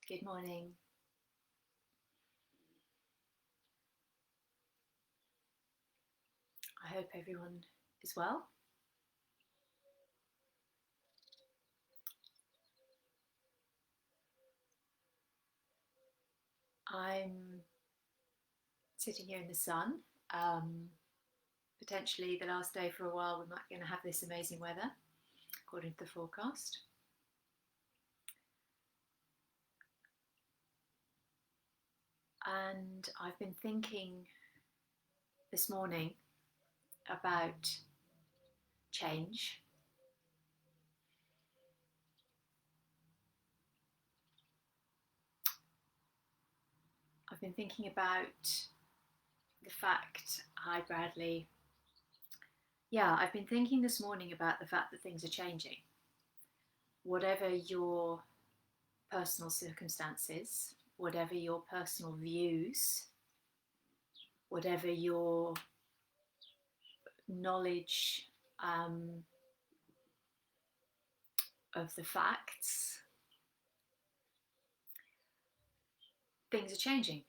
Good morning. I hope everyone is well. I'm sitting here in the sun. Potentially the last day for a while, we might be going to have this amazing weather, according to the forecast. And I've been thinking this morning about change. I've been thinking about the fact, hi Bradley. Yeah, I've been thinking this morning about the fact that things are changing. Whatever your personal circumstances, whatever your personal views, whatever your knowledge of the facts, things are changing.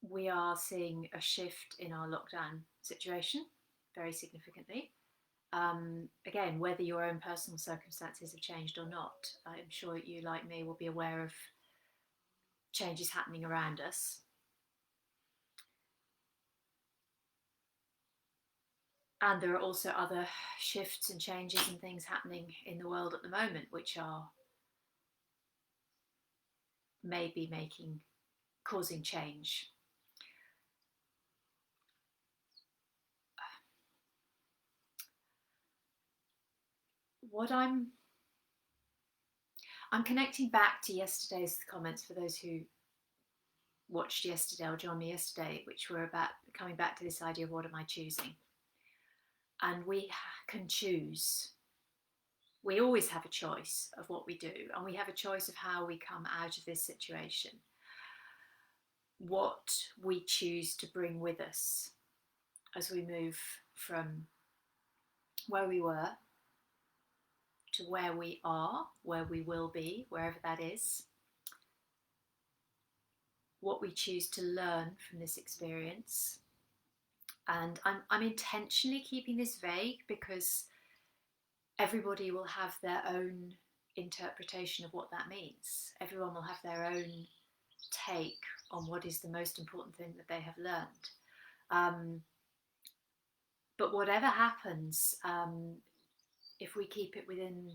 We are seeing a shift in our lockdown situation very significantly. Again, whether your own personal circumstances have changed or not, I'm sure you, like me, will be aware of changes happening around us. And there are also other shifts and changes and things happening in the world at the moment, which are maybe causing change. What I'm connecting back to yesterday's comments for those who watched yesterday or joined me yesterday, which were about coming back to this idea of what am I choosing? And we can choose. We always have a choice of what we do, and we have a choice of how we come out of this situation. What we choose to bring with us as we move from where we were to where we are, where we will be, wherever that is. What we choose to learn from this experience. And I'm intentionally keeping this vague because everybody will have their own interpretation of what that means. Everyone will have their own take on what is the most important thing that they have learned. But whatever happens, if we keep it within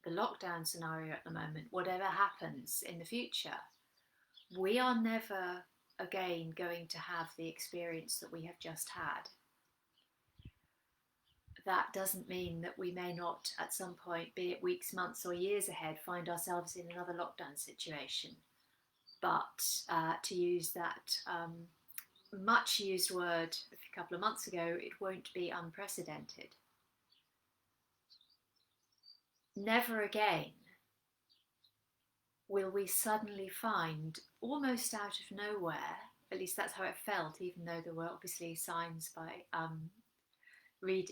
the lockdown scenario at the moment, whatever happens in the future, we are never again going to have the experience that we have just had. That doesn't mean that we may not at some point, be it weeks, months or years ahead, find ourselves in another lockdown situation. But to use that much used word a couple of months ago, it won't be unprecedented. Never again will we suddenly find, almost out of nowhere, at least that's how it felt, even though there were obviously signs by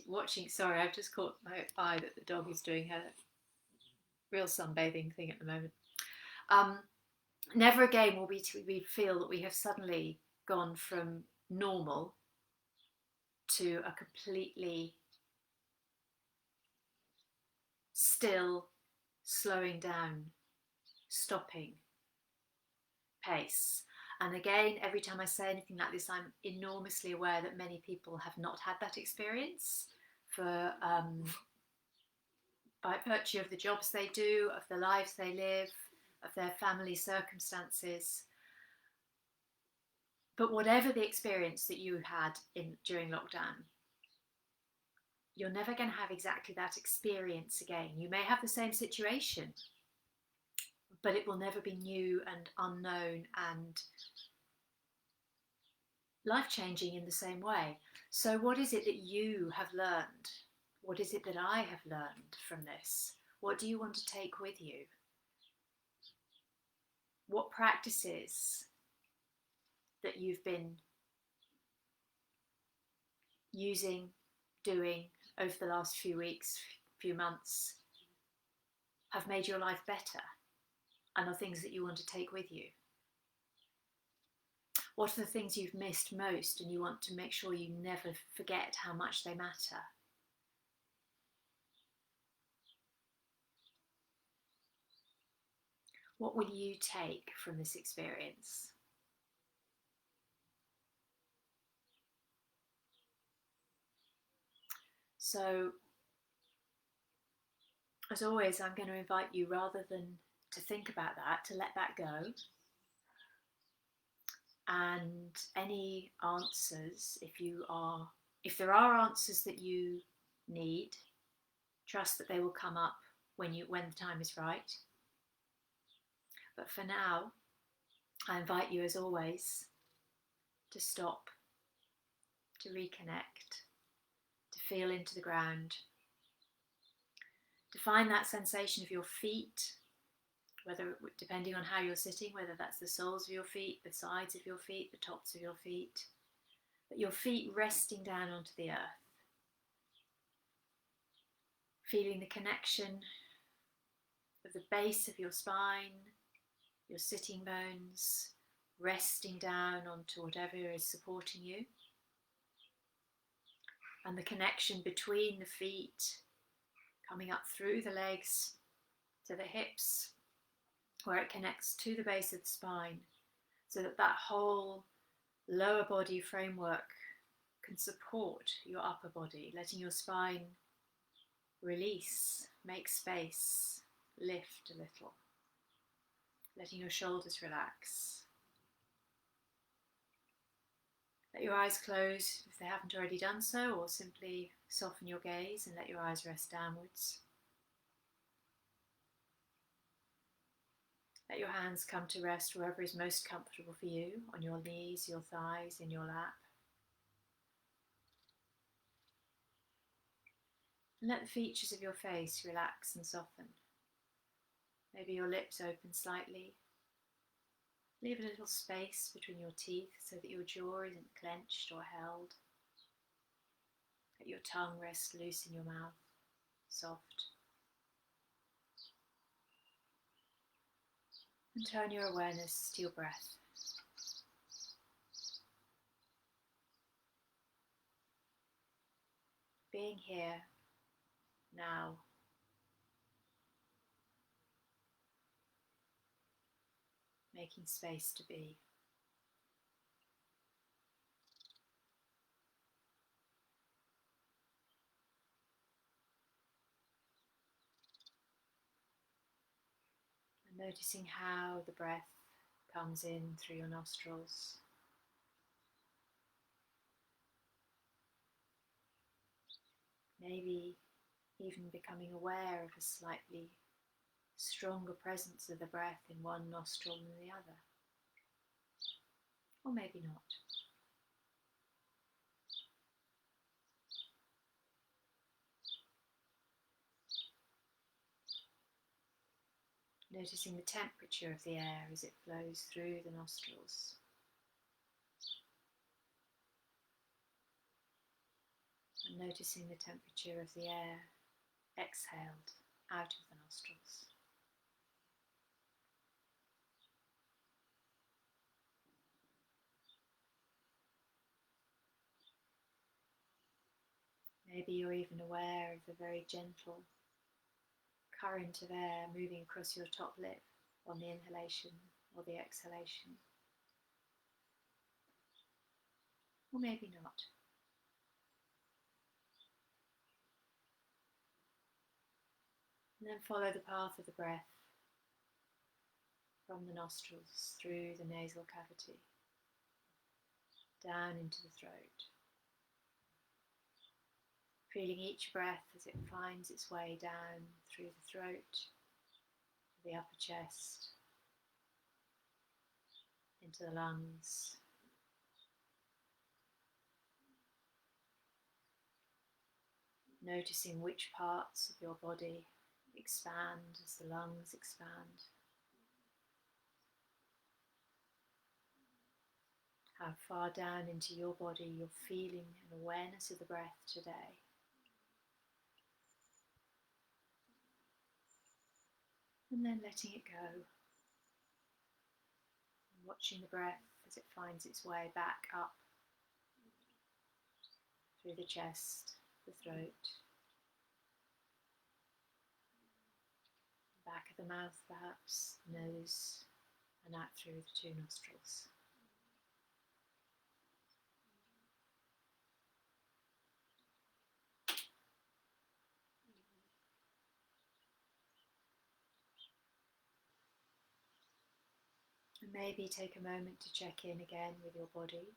watching. Sorry, I've just caught my eye that the dog is doing her real sunbathing thing at the moment. Never again will we feel that we have suddenly gone from normal to a completely still, slowing down, stopping pace. And again, every time I say anything like this, I'm enormously aware that many people have not had that experience for by virtue of the jobs they do, of the lives they live, of their family circumstances. But whatever the experience that you had during lockdown, you're never going to have exactly that experience again. You may have the same situation, but it will never be new and unknown and life-changing in the same way. So what is it that you have learned? What is it that I have learned from this? What do you want to take with you? What practices that you've been using, doing over the last few weeks, few months, have made your life better and are things that you want to take with you? What are the things you've missed most and you want to make sure you never forget how much they matter? What will you take from this experience? So, as always, I'm going to invite you, rather than to think about that, to let that go. And any answers, if there are answers that you need, trust that they will come up when the time is right. But for now, I invite you, as always, to stop, to reconnect, to feel into the ground, to find that sensation of your feet, whether, depending on how you're sitting, whether that's the soles of your feet, the sides of your feet, the tops of your feet, but your feet resting down onto the earth. Feeling the connection of the base of your spine, your sitting bones, resting down onto whatever is supporting you. And the connection between the feet, coming up through the legs to the hips, where it connects to the base of the spine, so that that whole lower body framework can support your upper body, letting your spine release, make space, lift a little, letting your shoulders relax. Let your eyes close if they haven't already done so, or simply soften your gaze and let your eyes rest downwards. Let your hands come to rest wherever is most comfortable for you, on your knees, your thighs, in your lap. And let the features of your face relax and soften. Maybe your lips open slightly. Leave a little space between your teeth so that your jaw isn't clenched or held. Let your tongue rest loose in your mouth, soft. And turn your awareness to your breath. Being here, now. Making space to be. And noticing how the breath comes in through your nostrils. Maybe even becoming aware of a slightly stronger presence of the breath in one nostril than the other. Or maybe not. Noticing the temperature of the air as it flows through the nostrils. And noticing the temperature of the air exhaled out of the nostrils. Maybe you're even aware of the very gentle current of air moving across your top lip on the inhalation or the exhalation. Or maybe not. And then follow the path of the breath from the nostrils through the nasal cavity, down into the throat. Feeling each breath as it finds its way down through the throat, to the upper chest, into the lungs. Noticing which parts of your body expand as the lungs expand. How far down into your body you're feeling an awareness of the breath today. And then letting it go. And watching the breath as it finds its way back up through the chest, the throat, back of the mouth perhaps, nose, and out through the two nostrils. And maybe take a moment to check in again with your body.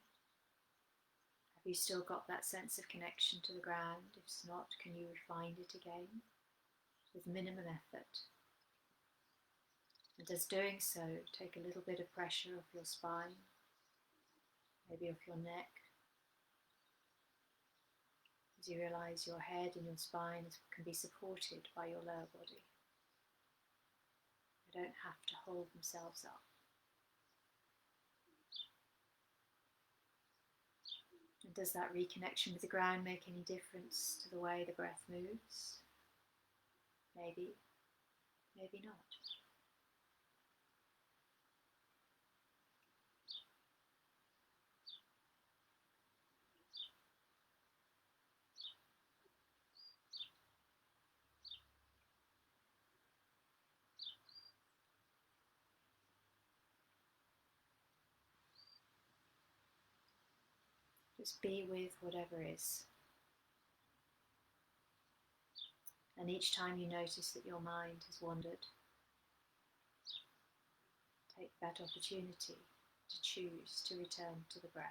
Have you still got that sense of connection to the ground? If not, can you find it again with minimum effort? And does doing so take a little bit of pressure off your spine, maybe off your neck, as you realise your head and your spine can be supported by your lower body. They don't have to hold themselves up. And does that reconnection with the ground make any difference to the way the breath moves? Maybe, maybe not. Just be with whatever is. And each time you notice that your mind has wandered, take that opportunity to choose to return to the breath.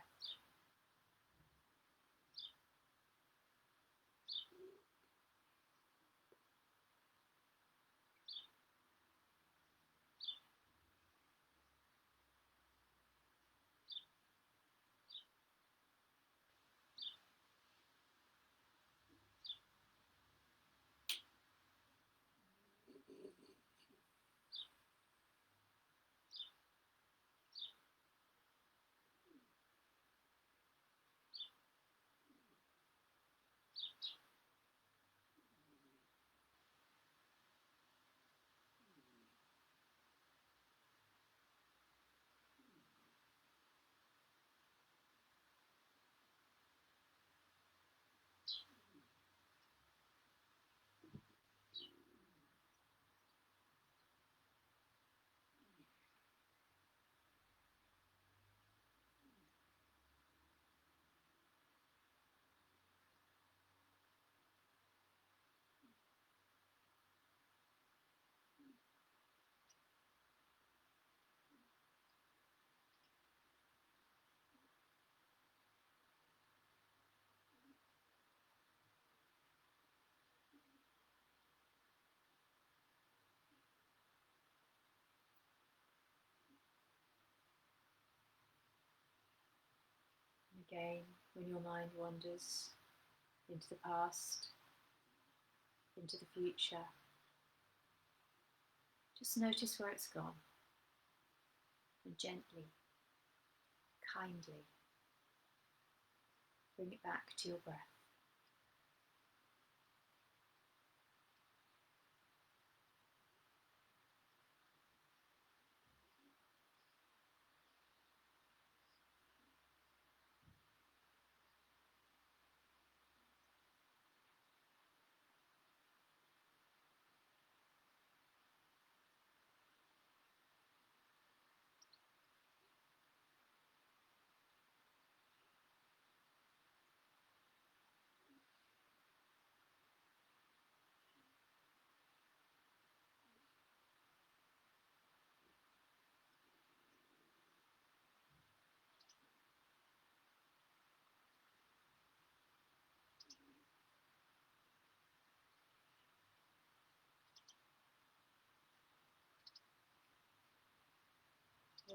And again, when your mind wanders into the past, into the future, just notice where it's gone, and gently, kindly, bring it back to your breath.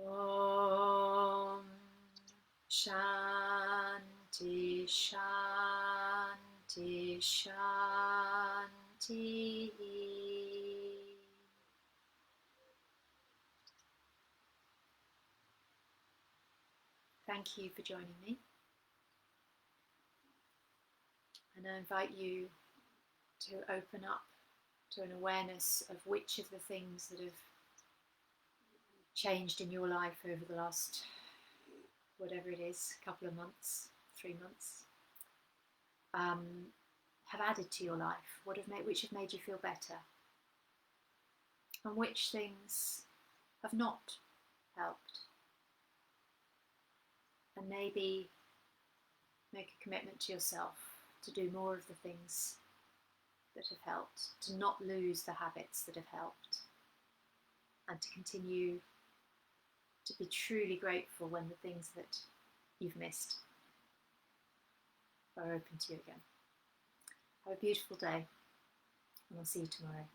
Om Shanti Shanti Shanti. Thank you for joining me, and I invite you to open up to an awareness of which of the things that have changed in your life over the last, whatever it is, couple of months, 3 months, have added to your life, which have made you feel better, and which things have not helped. And maybe make a commitment to yourself to do more of the things that have helped, to not lose the habits that have helped, and to continue to be truly grateful when the things that you've missed are open to you again. Have a beautiful day, and I'll see you tomorrow.